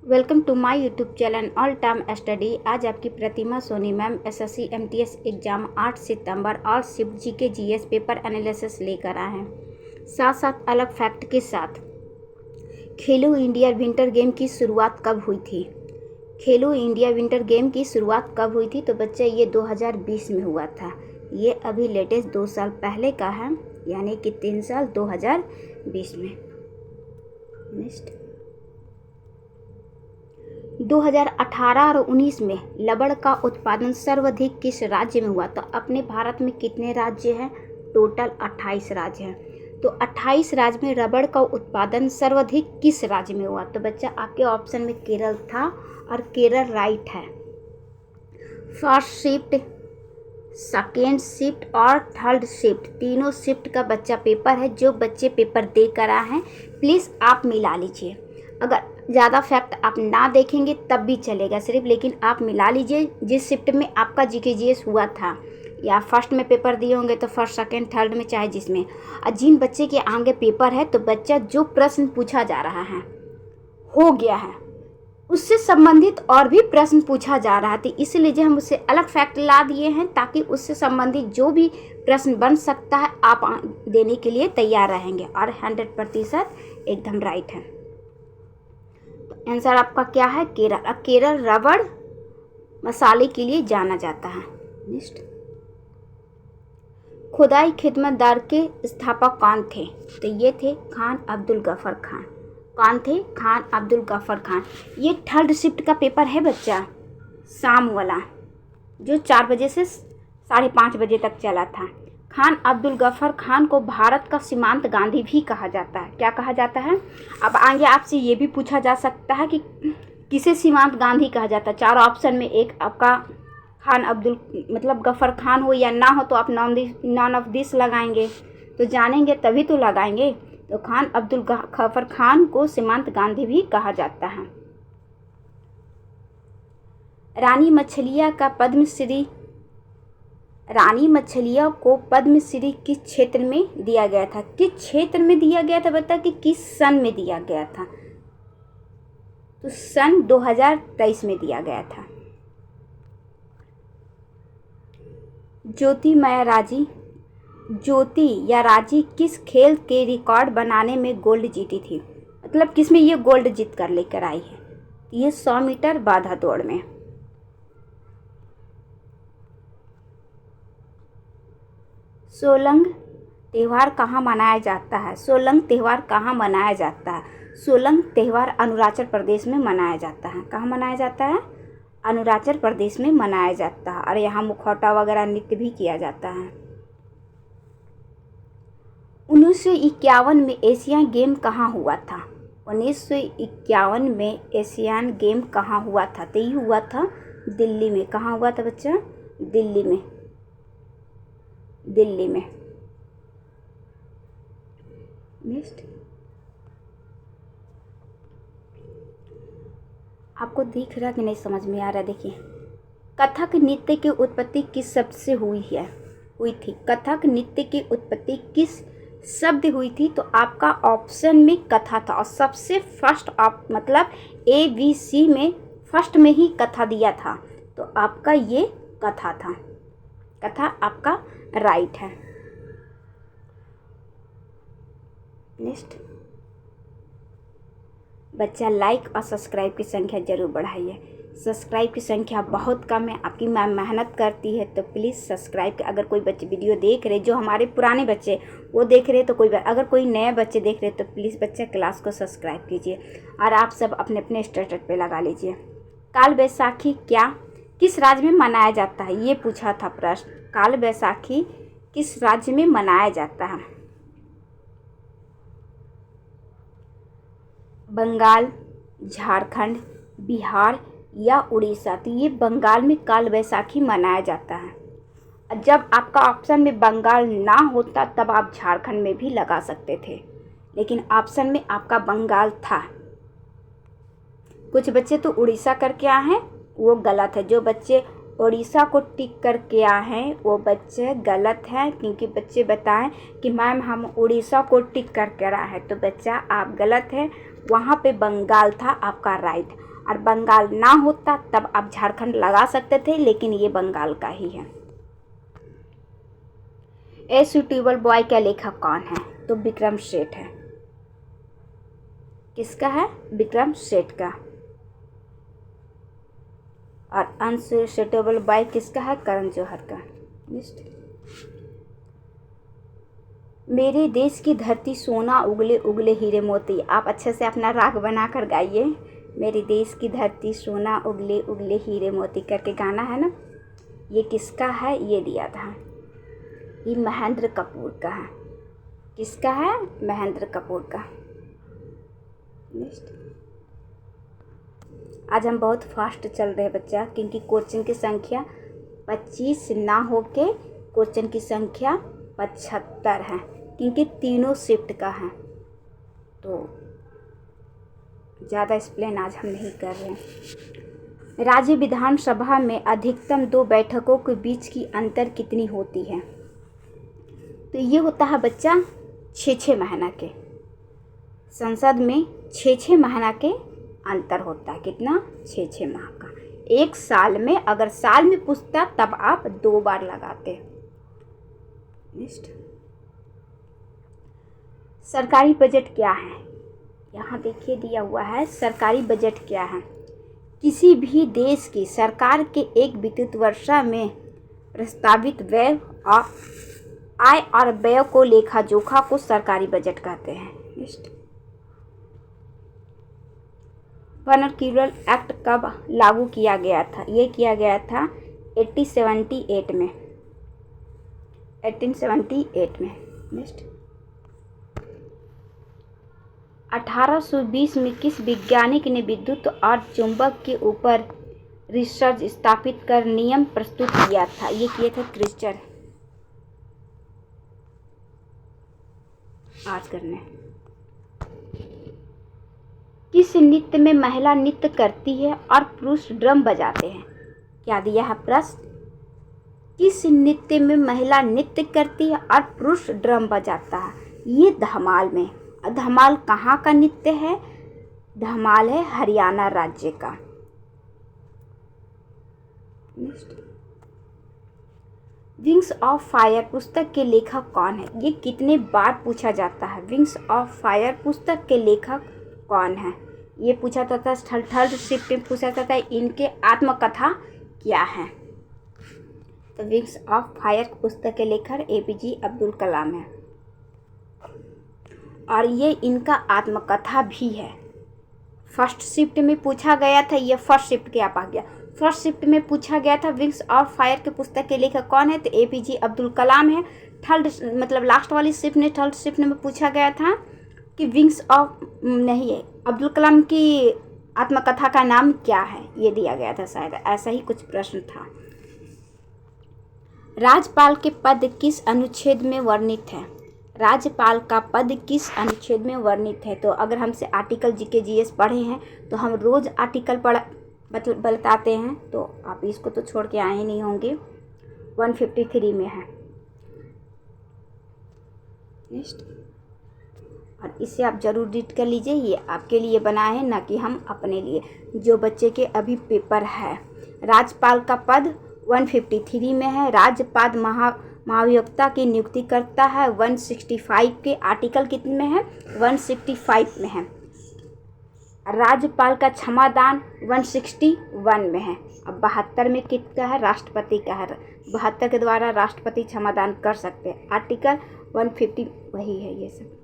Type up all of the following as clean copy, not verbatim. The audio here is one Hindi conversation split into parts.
Welcome to my YouTube channel all time study. आज आपकी Pratima Soni ma'am SSC MTS exam 8 सितंबर और shift GK GS paper analysis लेकर आए हैं, साथ साथ अलग फैक्ट के साथ। खेलो इंडिया विंटर गेम की शुरुआत कब हुई थी? खेलो इंडिया विंटर गेम की शुरुआत कब हुई थी? तो बच्चा ये 2020 में हुआ था। ये अभी लेटेस्ट 2 साल पहले का है, यानी कि 3 साल 2020 में। नेक्स्ट 2018 और 19 में रबड़ का उत्पादन सर्वाधिक किस राज्य में हुआ? तो अपने भारत में कितने राज्य हैं? टोटल 28 राज्य हैं। तो 28 राज्य में रबड़ का उत्पादन सर्वाधिक किस राज्य में हुआ? तो बच्चा आपके ऑप्शन में केरल था और केरल राइट है। फर्स्ट शिफ्ट, सेकेंड शिफ्ट और थर्ड शिफ्ट, तीनों शिफ्ट का बच्चा पेपर है। जो बच्चे पेपर दे कर आए हैं प्लीज़ आप मिला लीजिए। अगर ज़्यादा फैक्ट आप ना देखेंगे तब भी चलेगा सिर्फ, लेकिन आप मिला लीजिए जिस शिफ्ट में आपका जीके जीएस हुआ था, या फर्स्ट में पेपर दिए होंगे तो फर्स्ट सेकेंड थर्ड में, चाहे जिसमें। और जिन बच्चे के आगे पेपर है तो बच्चा जो प्रश्न पूछा जा रहा है हो गया है, उससे संबंधित और भी प्रश्न पूछा जा रहा था, इसलिए हम उससे अलग फैक्ट ला दिए हैं ताकि उससे संबंधित जो भी प्रश्न बन सकता है आप देने के लिए तैयार रहेंगे। और 100% एकदम राइट है। तो आंसर आपका क्या है? केरल। केरल रबड़ मसाले के लिए जाना जाता है। नेक्स्ट, खुदाई खिदमतगार के स्थापक कौन थे? तो ये थे खान अब्दुल गफर खान। कौन थे? खान अब्दुल गफर खान। ये थर्ड शिफ्ट का पेपर है बच्चा, शाम वाला, जो 4 बजे से 5:30 बजे तक चला था। खान अब्दुल गफर खान को भारत का सीमांत गांधी भी कहा जाता है। क्या कहा जाता है? अब आगे आपसे ये भी पूछा जा सकता है कि किसे सीमांत गांधी कहा जाता है। 4 ऑप्शन में एक आपका खान अब्दुल मतलब गफर खान हो या ना हो, तो आप नॉन ऑफ दिस लगाएंगे, तो जानेंगे तभी तो लगाएंगे। तो खान अब्दुल गफर खान को सीमांत गांधी भी कहा जाता है। रानी मछलिया को पद्मश्री किस क्षेत्र में दिया गया था? किस क्षेत्र में दिया गया था बता, कि किस सन में दिया गया था? तो सन 2023 में दिया गया था। ज्योति या राजी किस खेल के रिकॉर्ड बनाने में गोल्ड जीती थी? मतलब किस में ये गोल्ड जीत कर लेकर आई है? ये 100 मीटर बाधा दौड़ में। सोलंग त्यौहार कहाँ मनाया जाता है? सोलंग त्यौहार कहाँ मनाया जाता है? सोलंग त्यौहार अरुणाचल प्रदेश में मनाया जाता है। कहाँ मनाया जाता है? अरुणाचल प्रदेश में मनाया जाता है। और यहाँ मुखौटा वगैरह नृत्य भी किया जाता है। 1951 में एशियन गेम कहाँ हुआ था? 1951 में एशियन गेम कहाँ हुआ था? तो ये हुआ था दिल्ली में। कहाँ हुआ था बच्चा? दिल्ली में। नेक्स्ट, आपको दिख रहा कि नहीं समझ में आ रहा? देखिए, कथक नृत्य की उत्पत्ति किस शब्द से हुई थी? कथक नृत्य की उत्पत्ति किस शब्द हुई थी? तो आपका ऑप्शन में कथा था, और सबसे फर्स्ट मतलब ABC में फर्स्ट में ही कथा दिया था, तो आपका ये कथा था। कथा आपका राइट है। नेक्स्ट, बच्चा लाइक और सब्सक्राइब की संख्या ज़रूर बढ़ाइए। सब्सक्राइब की संख्या बहुत कम है, आपकी मैम मेहनत करती है, तो प्लीज़ सब्सक्राइब। अगर कोई बच्चे वीडियो देख रहे, जो हमारे पुराने बच्चे वो देख रहे, तो अगर कोई नए बच्चे देख रहे तो प्लीज़ बच्चा क्लास को सब्सक्राइब कीजिए। और आप सब अपने अपने स्टेटस पे लगा लीजिए। काल बैसाखी किस राज्य में मनाया जाता है? ये पूछा था प्रश्न। काल बैसाखी किस राज्य में मनाया जाता है? बंगाल, झारखंड, बिहार या उड़ीसा? तो ये बंगाल में काल बैसाखी मनाया जाता है। जब आपका ऑप्शन में बंगाल ना होता तब आप झारखंड में भी लगा सकते थे, लेकिन ऑप्शन में आपका बंगाल था। कुछ बच्चे तो उड़ीसा करके आए हैं, वो गलत है। जो बच्चे उड़ीसा को टिक करके आए हैं वो बच्चे गलत हैं, क्योंकि बच्चे बताएं कि मैम हम उड़ीसा को टिक करके आए हैं, तो बच्चा आप गलत है। वहाँ पे बंगाल था आपका राइट। और बंगाल ना होता तब आप झारखंड लगा सकते थे, लेकिन ये बंगाल का ही है। ए सूटेबल बॉय का लेखक कौन है? तो विक्रम सेठ है। किसका है? विक्रम सेठ का। और अनसूटेबल बॉय किसका है? करण जौहर का। नेक्स्ट, मेरे देश की धरती सोना उगले उगले हीरे मोती। आप अच्छे से अपना राग बना कर गाइए। मेरे देश की धरती सोना उगले उगले हीरे मोती करके गाना है ना। ये किसका है? ये दिया था, ये महेंद्र कपूर का है। किसका है? महेंद्र कपूर का। नेक्स्ट, आज हम बहुत फास्ट चल रहे हैं बच्चा, क्योंकि क्वेश्चन की संख्या 25 ना होके क्वेश्चन की संख्या 75 है, क्योंकि तीनों शिफ्ट का है। तो ज़्यादा एक्सप्लेन आज हम नहीं कर रहे हैं। राज्य विधानसभा में अधिकतम 2 बैठकों के बीच की अंतर कितनी होती है? तो ये होता है बच्चा 6-6 महीना के। संसद में 6-6 महीना के अंतर होता है। कितना? 6-6 माह का। एक साल में, अगर साल में पूछता तब आप 2 बार लगाते। नेक्स्ट, सरकारी बजट क्या है? यहाँ देखिए दिया हुआ है सरकारी बजट क्या है। किसी भी देश की सरकार के एक वित्तीय वर्ष में प्रस्तावित व्यय और आय और व्यय को लेखा जोखा को सरकारी बजट कहते हैं। नेक्स्ट, वर्नाक्यूलर एक्ट कब लागू किया गया था? ये किया गया था 1878 में। 1878 में। नेक्स्ट, 1820 में किस वैज्ञानिक ने विद्युत और चुंबक के ऊपर रिसर्च स्थापित कर नियम प्रस्तुत किया था? ये किए थे क्रिस्चर। आज करने, किस नृत्य में महिला नृत्य करती है और पुरुष ड्रम बजाते हैं? क्या दिया है प्रश्न? किस नृत्य में महिला नृत्य करती है और पुरुष ड्रम बजाता है? ये धमाल में। धमाल कहाँ का नृत्य है? धमाल है हरियाणा राज्य का। विंग्स ऑफ फायर पुस्तक के लेखक कौन है? ये कितने बार पूछा जाता है। विंग्स ऑफ फायर पुस्तक के लेखक कौन है? ये पूछा जाता है, थर्ड शिफ्ट में पूछा जाता है, इनके आत्मकथा क्या है? तो विंग्स ऑफ फायर पुस्तक के लेखक APJ अब्दुल कलाम है, और ये इनका आत्मकथा भी है। फर्स्ट शिफ्ट में पूछा गया था, ये फर्स्ट शिफ्ट के आप आ गया। फर्स्ट शिफ्ट में पूछा गया था विंग्स ऑफ फायर के पुस्तक के लेखक कौन है? तो APJ अब्दुल कलाम है। थर्ड मतलब लास्ट वाली शिफ्ट में, थर्ड शिफ्ट में पूछा गया था कि विंग्स ऑफ नहीं है, अब्दुल कलाम की आत्मकथा का नाम क्या है? ये दिया गया था, शायद ऐसा ही कुछ प्रश्न था। राज्यपाल के पद किस अनुच्छेद में वर्णित है? राज्यपाल का पद किस अनुच्छेद में वर्णित है? तो अगर हमसे आर्टिकल GK GS पढ़े हैं तो हम रोज़ आर्टिकल बताते हैं, तो आप इसको तो छोड़ के आए ही नहीं होंगे। 153 में है। नेक्स्ट, और इसे आप ज़रूर रीड कर लीजिए। ये आपके लिए बना है, ना कि हम अपने लिए। जो बच्चे के अभी पेपर है, राज्यपाल का पद 153 में है। राज्यपाल महाधिवक्ता की नियुक्ति करता है। 165 के आर्टिकल कितने में है? 165 में है। राज्यपाल का क्षमादान 161 में है। अब 72 में किसका है? राष्ट्रपति का है। 72 के द्वारा राष्ट्रपति क्षमादान कर सकते हैं। आर्टिकल 150 वही है। ये सब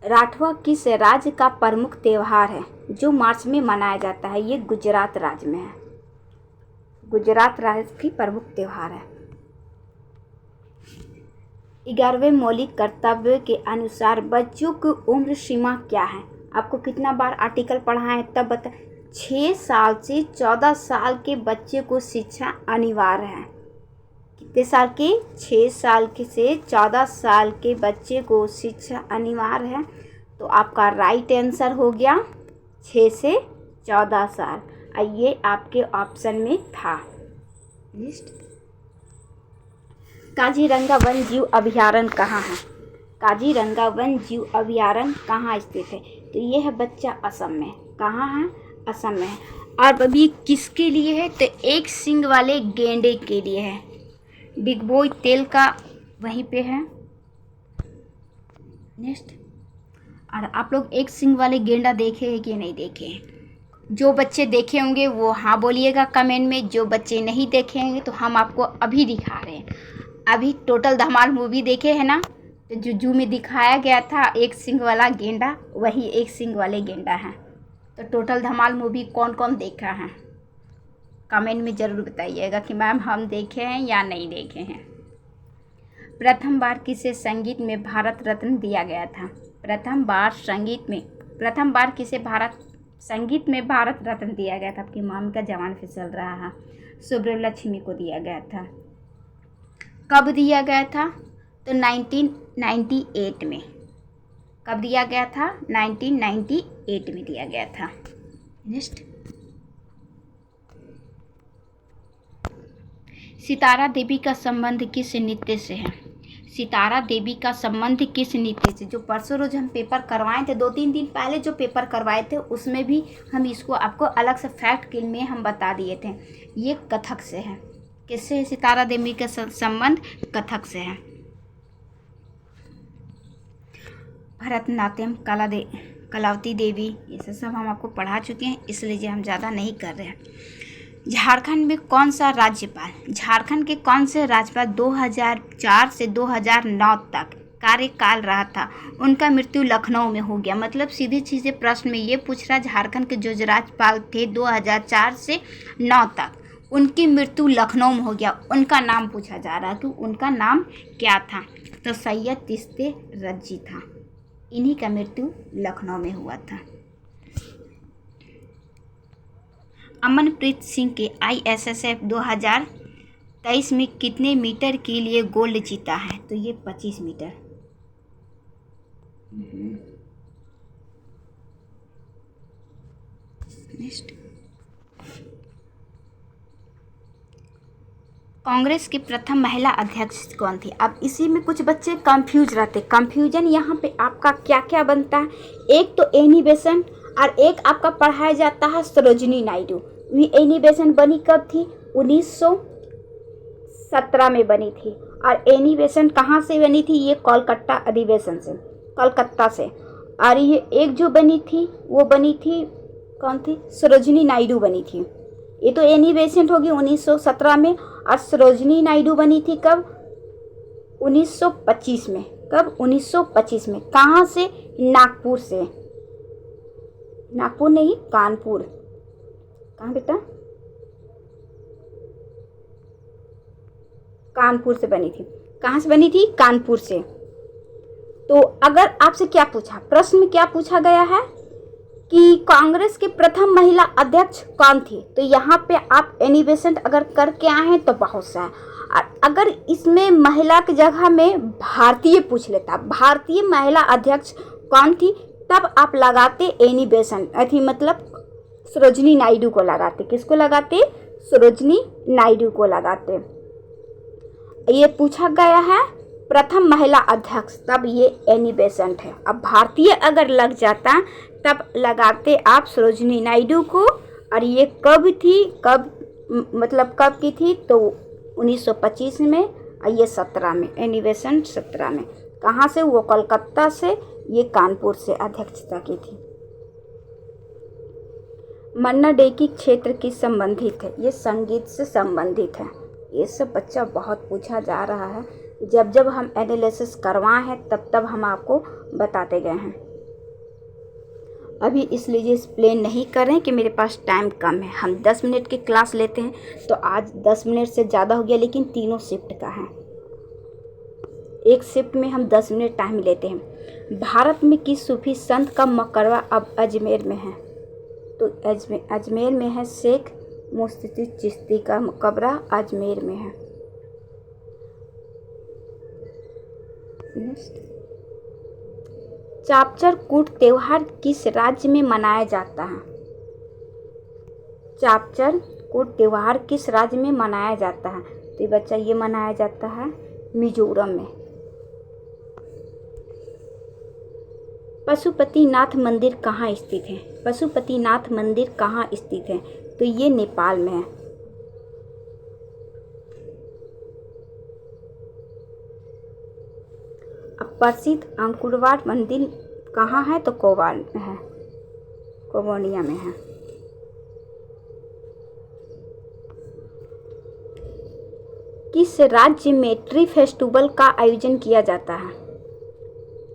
राठवा किस राज्य का प्रमुख त्यौहार है जो मार्च में मनाया जाता है? ये गुजरात राज्य में है। गुजरात राज्य की प्रमुख त्यौहार है। 11वें मौलिक कर्तव्य के अनुसार बच्चों की उम्र सीमा क्या है? आपको कितना बार आर्टिकल पढ़ा है तब बता। 6 साल से 14 साल के बच्चे को शिक्षा अनिवार्य है। कितने साल के? 6 साल के से 14 साल के बच्चे को शिक्षा अनिवार्य है। तो आपका राइट आंसर हो गया 6 से 14 साल। ये आपके ऑप्शन में था। लिस्ट, काजीरंगा वन्य जीव अभयारण्य कहाँ है? काजीरंगा वन जीव अभयारण्य कहाँ स्थित है? तो ये है बच्चा असम में। कहाँ है? असम में है। और अभी किसके लिए है? तो एक सींग वाले गेंडे के लिए है। बिग बॉय तेल का वहीं पे है। नेक्स्ट, और आप लोग एक सींग वाले गेंडा देखे हैं कि नहीं देखे हैं? जो बच्चे देखे होंगे वो हाँ बोलिएगा कमेंट में। जो बच्चे नहीं देखे होंगे तो हम आपको अभी दिखा रहे हैं। अभी टोटल धमाल मूवी देखे हैं ना? तो जो जू में दिखाया गया था एक सींग वाला गेंडा, वही एक सींग वाले गेंडा है। तो टोटल धमाल मूवी कौन कौन देखा है कमेंट में ज़रूर बताइएगा कि मैम हम देखे हैं या नहीं देखे हैं। प्रथम बार किसे संगीत में भारत रत्न दिया गया था? प्रथम बार किसे संगीत में भारत रत्न दिया गया था? आपकी मॉम का जवान फिसल रहा है। सुब्रलक्ष्मी को दिया गया था। कब दिया गया था? तो 1998 में। कब दिया गया था? 1998 में दिया गया था। नेक्स्ट, सितारा देवी का संबंध किस नृत्य से है? सितारा देवी का संबंध किस नृत्य से? जो परसों रोज हम पेपर करवाए थे, 2-3 दिन पहले जो पेपर करवाए थे उसमें भी हम इसको आपको अलग से फैक्ट के में हम बता दिए थे। ये कथक से है। किससे है सितारा देवी का संबंध? कथक से है। भरतनाट्यम, कलावती देवी, ये सब हम आपको पढ़ा चुके हैं, इसलिए हम ज़्यादा नहीं कर रहे हैं। झारखंड में कौन सा राज्यपाल, झारखंड के कौन से राज्यपाल 2004 से 2009 तक कार्यकाल रहा था? उनका मृत्यु लखनऊ में हो गया। मतलब सीधी सीधे प्रश्न में ये पूछ रहा, झारखंड के जो राज्यपाल थे 2004 से 9 तक, उनकी मृत्यु लखनऊ में हो गया। उनका नाम पूछा जा रहा है कि उनका नाम क्या था? तो सैयद चिश्ती रजी था। इन्हीं का मृत्यु लखनऊ में हुआ था। अमनप्रीत सिंह के ISSF 2023 में कितने मीटर के लिए गोल्ड जीता है? तो ये 25 मीटर। नेक्स्ट, कांग्रेस की प्रथम महिला अध्यक्ष कौन थी? अब इसी में कुछ बच्चे कंफ्यूज रहते। कंफ्यूजन यहाँ पे आपका क्या क्या बनता है? एक तो एनी बेसेंट और एक आपका पढ़ाया जाता है सरोजिनी नायडू। एनी बेसेंट बनी कब थी? 1917 में बनी थी। और एनी बेसेंट कहाँ से बनी थी? ये कोलकाता अधिवेशन से, कोलकाता से। और ये एक जो बनी थी वो बनी थी, कौन थी? सरोजिनी नायडू बनी थी। ये तो एनी बेसेंट होगी 1917 में, और सरोजिनी नायडू बनी थी कब? 1925 में। कब? 1925 में। कहाँ से? नागपुर से। नागपुर नहीं, कानपुर। कहाँ बेटा? कानपुर से बनी थी। कहाँ से बनी थी? कानपुर से। तो अगर आपसे क्या पूछा, प्रश्न में क्या पूछा गया है कि कांग्रेस के प्रथम महिला अध्यक्ष कौन थी, तो यहाँ पे आप एनी बेसेंट अगर करके आए हैं तो बहुत सा है। और अगर इसमें महिला की जगह में भारतीय पूछ लेता, भारतीय महिला अध्यक्ष कौन थी, तब आप लगाते एनी बेसेंट, अथी मतलब सरोजिनी नायडू को लगाते। किसको लगाते? सरोजिनी नायडू को लगाते। ये पूछा गया है प्रथम महिला अध्यक्ष, तब ये एनी बेसेंट है। अब भारतीय अगर लग जाता तब लगाते आप सरोजिनी नायडू को। और ये कब थी? मतलब कब की थी? तो 1925 में, और ये 17 में। एनी बेसेंट 17 में। कहाँ से? वो कोलकाता से, ये कानपुर से अध्यक्षता की थी। मन्ना डे की क्षेत्र की संबंधित है? ये संगीत से संबंधित है। ये सब बच्चा बहुत पूछा जा रहा है। जब जब हम एनालिसिस करवाए हैं तब तब हम आपको बताते गए हैं। अभी इसलिए एक्सप्लेन नहीं कर रहे हैं कि मेरे पास टाइम कम है। हम 10 मिनट की क्लास लेते हैं, तो आज 10 मिनट से ज़्यादा हो गया, लेकिन तीनों शिफ्ट का है। एक शिफ्ट में हम 10 मिनट टाइम लेते हैं। भारत में किस सूफी संत का मकबरा अब अजमेर में है? तो अजमेर में है शेख मुस्तफी चिश्ती का मकबरा अजमेर में है। चापचर कूट त्योहार किस राज्य में मनाया जाता है? चापचर कूट त्योहार किस राज्य में मनाया जाता है? तो बच्चा ये मनाया जाता है मिजोरम में। पशुपतिनाथ मंदिर कहाँ स्थित है? पशुपतिनाथ मंदिर कहाँ स्थित है? तो ये नेपाल में है। अब प्रसिद्ध अंकुरवाट मंदिर कहाँ है? तो कोवाल में है, कोवोनिया में है। किस राज्य में ट्री फेस्टिवल का आयोजन किया जाता है?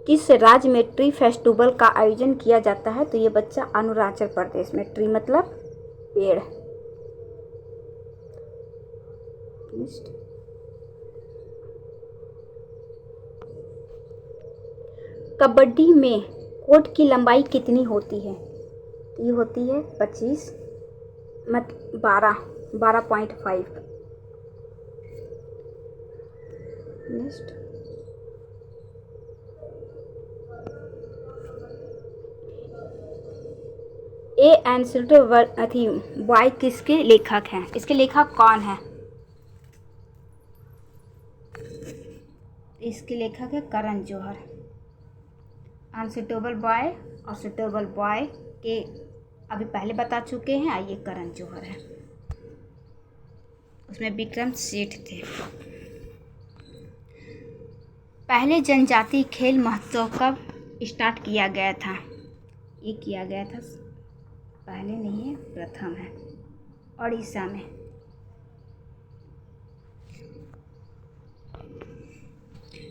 किस राज्य में ट्री फेस्टिवल का आयोजन किया जाता है? तो ये बच्चा अरुणाचल प्रदेश में। ट्री मतलब पेड़। कबड्डी में कोर्ट की लंबाई कितनी होती है? ये होती है 25 मत 12.5। नेक्स्ट, ए एंड वाई किसके लेखक हैं? इसके लेखक कौन है? इसके लेखक है करण जौहर। अनसुटेबल बॉय और सुटेबल बॉय के अभी पहले बता चुके हैं। ये करण जौहर है। उसमें विक्रम सेठ थे। पहले जनजातीय खेल महोत्सव कब स्टार्ट किया गया था? ये किया गया था, पहले नहीं है, प्रथम है, उड़ीसा में।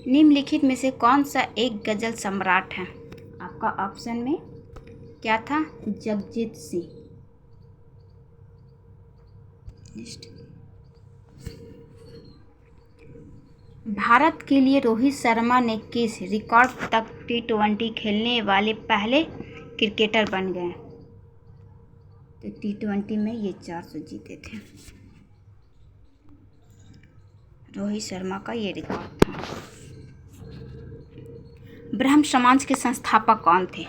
निम्नलिखित में से कौन सा एक गजल सम्राट है? आपका ऑप्शन में क्या था? जगजीत सिंह। भारत के लिए रोहित शर्मा ने किस रिकॉर्ड तक T20 खेलने वाले पहले क्रिकेटर बन गए? तो T20 में ये 400 जीते थे। रोहित शर्मा का ये रिकॉर्ड था। ब्रह्म समाज के संस्थापक कौन थे?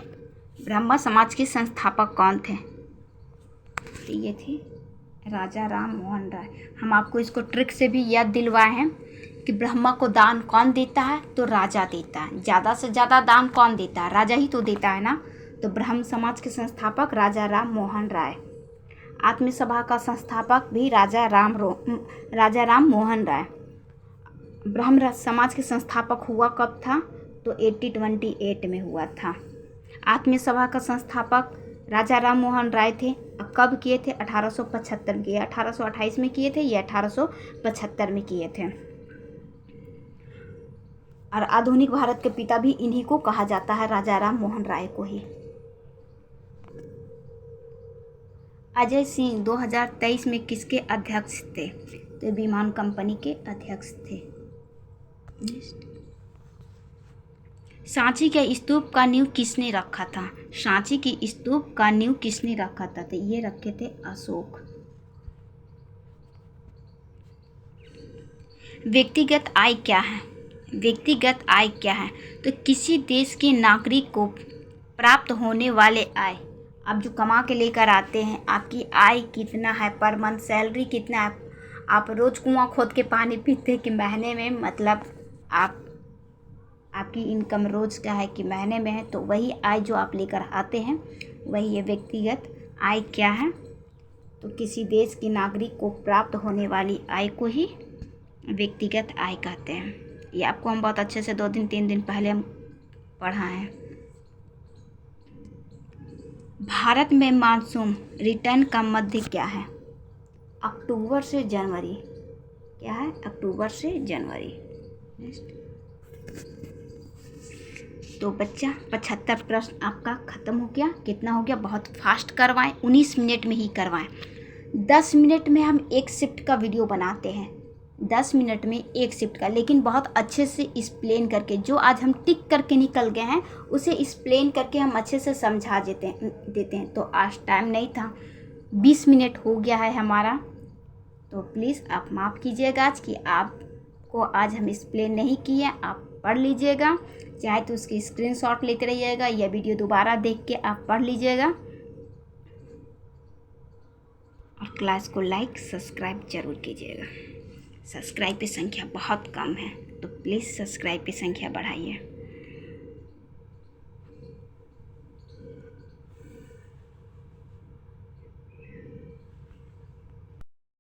ब्रह्म समाज के संस्थापक कौन थे? तो ये थे राजा राम मोहन राय। हम आपको इसको ट्रिक से भी याद दिलवाए हैं कि ब्रह्मा को दान कौन देता है? तो राजा देता है। ज़्यादा से ज़्यादा दान कौन देता है? राजा ही तो देता है ना। तो ब्रह्म समाज के संस्थापक राजा राम मोहन राय। आत्म सभा का संस्थापक भी राजा राम मोहन राय। ब्रह्म समाज के संस्थापक हुआ कब था? तो 1828 में हुआ था। आत्म सभा का संस्थापक राजा राम मोहन राय थे। कब किए थे? 1875 में किए। 1828 में किए थे, या 1875 में किए थे। और आधुनिक भारत के पिता भी इन्हीं को कहा जाता है, राजा राम मोहन राय को ही। अजय सिंह 2023 में किसके अध्यक्ष थे? तो विमान कंपनी के अध्यक्ष थे। सांची के स्तूप का नींव किसने रखा था? सांची की स्तूप का नींव किसने रखा था? तो ये रखे थे अशोक। व्यक्तिगत आय क्या है? व्यक्तिगत आय क्या है? तो किसी देश के नागरिक को प्राप्त होने वाले आय। आप जो कमा के लेकर आते हैं, आपकी आय कितना है, पर मंथ सैलरी कितना है। आप रोज़ कुआं खोद के पानी पीते कि महीने में, मतलब आपकी इनकम रोज़ का है कि महीने में है, तो वही आय जो आप लेकर आते हैं वही है व्यक्तिगत आय क्या है? तो किसी देश के नागरिक को प्राप्त होने वाली आय को ही व्यक्तिगत आय कहते हैं। ये आपको हम बहुत अच्छे से 2-3 दिन पहले हम पढ़ा है। भारत में मानसून रिटर्न का मध्य क्या है? अक्टूबर से जनवरी। क्या है? अक्टूबर से जनवरी। नेक्स्ट, तो बच्चा 75 प्रश्न आपका ख़त्म हो गया। कितना हो गया? बहुत फास्ट करवाएं, 19 मिनट में ही करवाएं। 10 मिनट में हम एक शिफ्ट का वीडियो बनाते हैं, 10 मिनट में एक शिफ्ट का, लेकिन बहुत अच्छे से एक्सप्लेन करके। जो आज हम टिक करके निकल गए हैं उसे एक्सप्लेन करके हम अच्छे से समझा देते हैं। तो आज टाइम नहीं था, 20 मिनट हो गया है हमारा, तो प्लीज़ आप माफ़ कीजिएगा आज कि आपको आज हम एक्सप्लेन नहीं किए। आप पढ़ लीजिएगा, चाहे तो उसकी स्क्रीनशॉट लेते रहिएगा या वीडियो दोबारा देख के आप पढ़ लीजिएगा। और क्लास को लाइक सब्सक्राइब ज़रूर कीजिएगा। सब्सक्राइब की संख्या बहुत कम है, तो प्लीज़ सब्सक्राइब की संख्या बढ़ाइए।